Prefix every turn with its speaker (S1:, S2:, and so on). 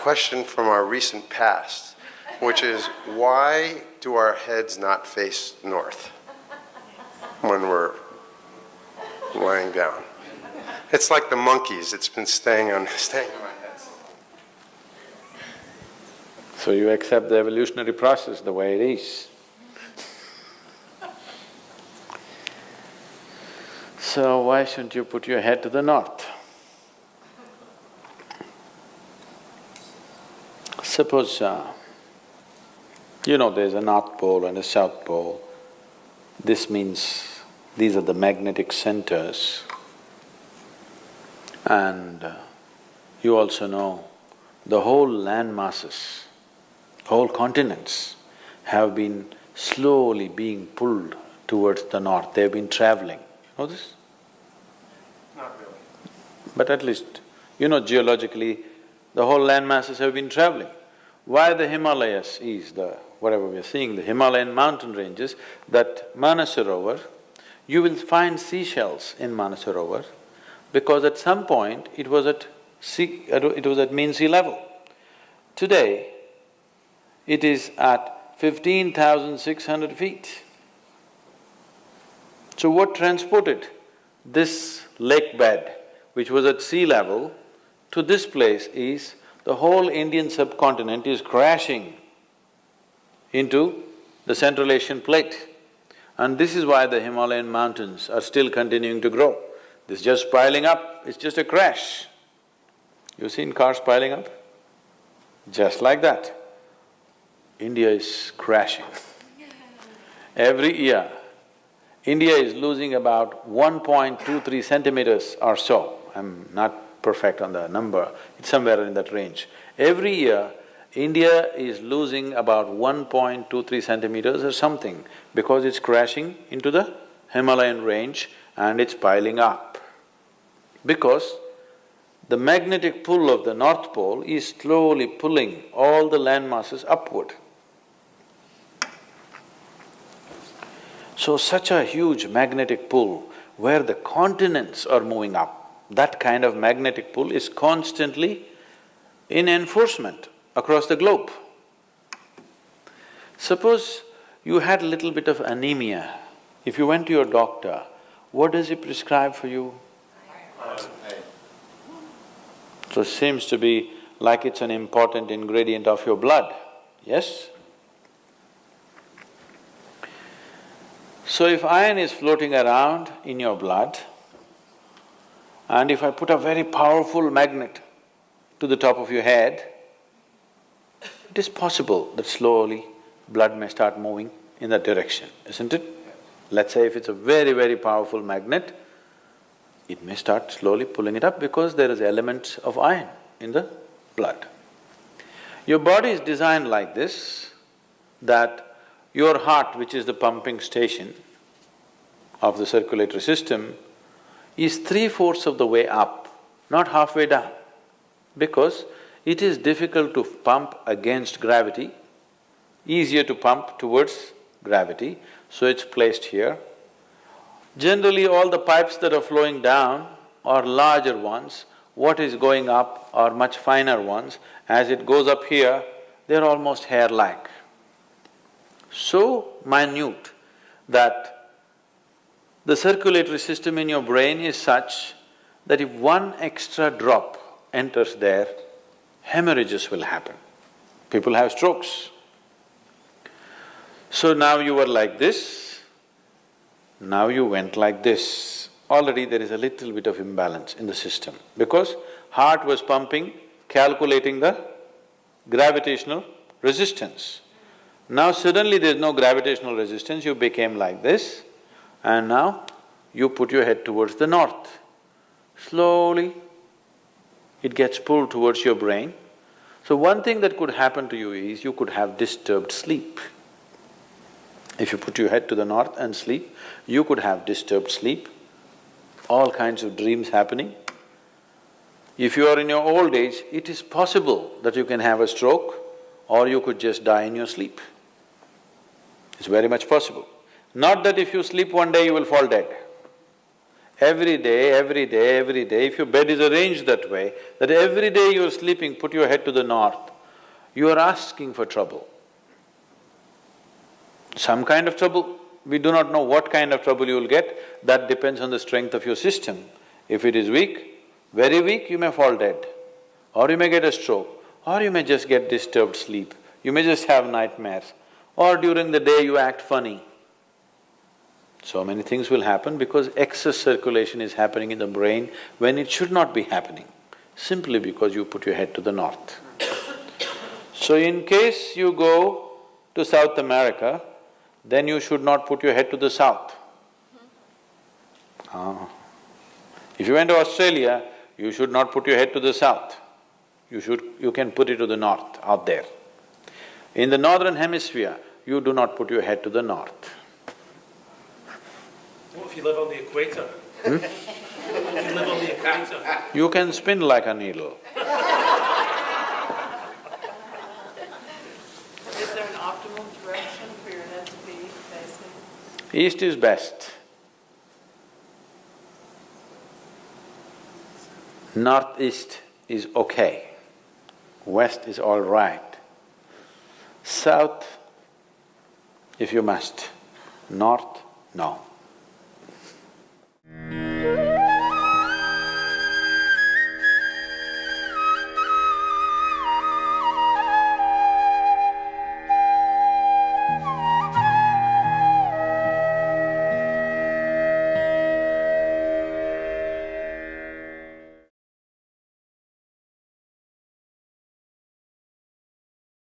S1: question from our recent past, which is, why do our heads not face north when we're lying down? It's like the monkeys, it's been staying on my head.
S2: So you accept the evolutionary process the way it is. So why shouldn't you put your head to the north? Suppose, there's a North Pole and a South Pole. This means these are the magnetic centers. And you also know the whole land masses, whole continents have been slowly being pulled towards the north. They've been traveling. Know this?
S1: Not really.
S2: But at least, geologically, the whole land masses have been traveling. Why the Himalayas is whatever we are seeing, the Himalayan mountain ranges, that Manasarovar, you will find seashells in Manasarovar because at some point it was at mean sea level. Today, it is at 15,600 feet. So what transported this lake bed, which was at sea level, to this place is the whole Indian subcontinent is crashing into the Central Asian plate. And this is why the Himalayan mountains are still continuing to grow. This is just piling up, it's just a crash. You've seen cars piling up? Just like that. India is crashing. Every year, India is losing about 1.23 centimeters or so. I'm not perfect on the number, it's somewhere in that range. Every year, India is losing about 1.23 centimeters or something because it's crashing into the Himalayan range and it's piling up. Because the magnetic pull of the North Pole is slowly pulling all the land masses upward. So such a huge magnetic pull where the continents are moving up, that kind of magnetic pull is constantly in enforcement across the globe. Suppose you had a little bit of anemia. If you went to your doctor, what does he prescribe for you? So it seems to be like it's an important ingredient of your blood, yes? So if iron is floating around in your blood, and if I put a very powerful magnet to the top of your head, it is possible that slowly blood may start moving in that direction, isn't it? Let's say if it's a very, very powerful magnet, it may start slowly pulling it up because there is elements of iron in the blood. Your body is designed like this, that your heart, which is the pumping station of the circulatory system, is 3/4 of the way up, not halfway down, because it is difficult to pump against gravity, easier to pump towards gravity, so it's placed here. Generally, all the pipes that are flowing down are larger ones, what is going up are much finer ones. As it goes up here, they're almost hair-like. So minute that the circulatory system in your brain is such that if one extra drop enters there, hemorrhages will happen. People have strokes. So now you were like this, now you went like this. Already there is a little bit of imbalance in the system because heart was pumping, calculating the gravitational resistance. Now suddenly there's no gravitational resistance, you became like this, and now you put your head towards the north. Slowly, it gets pulled towards your brain. So one thing that could happen to you is you could have disturbed sleep. If you put your head to the north and sleep, you could have disturbed sleep, all kinds of dreams happening. If you are in your old age, it is possible that you can have a stroke or you could just die in your sleep. It's very much possible. Not that if you sleep one day you will fall dead. Every day, every day, every day, if your bed is arranged that way, that every day you're sleeping, put your head to the north, you are asking for trouble. Some kind of trouble, we do not know what kind of trouble you will get, that depends on the strength of your system. If it is weak, very weak, you may fall dead, or you may get a stroke, or you may just get disturbed sleep, you may just have nightmares, or during the day you act funny. So many things will happen because excess circulation is happening in the brain when it should not be happening, simply because you put your head to the north. So in case you go to South America, then you should not put your head to the south. If you went to Australia, you should not put your head to the south. You can put it to the north, out there. In the northern hemisphere, you do not put your head to the north.
S3: What if you live on the equator? What if you live on the equator?
S2: You can spin like a needle.
S4: Is there an optimal direction for your head to be facing?
S2: East is best. Northeast is okay. West is all right. South, if you must. North, no.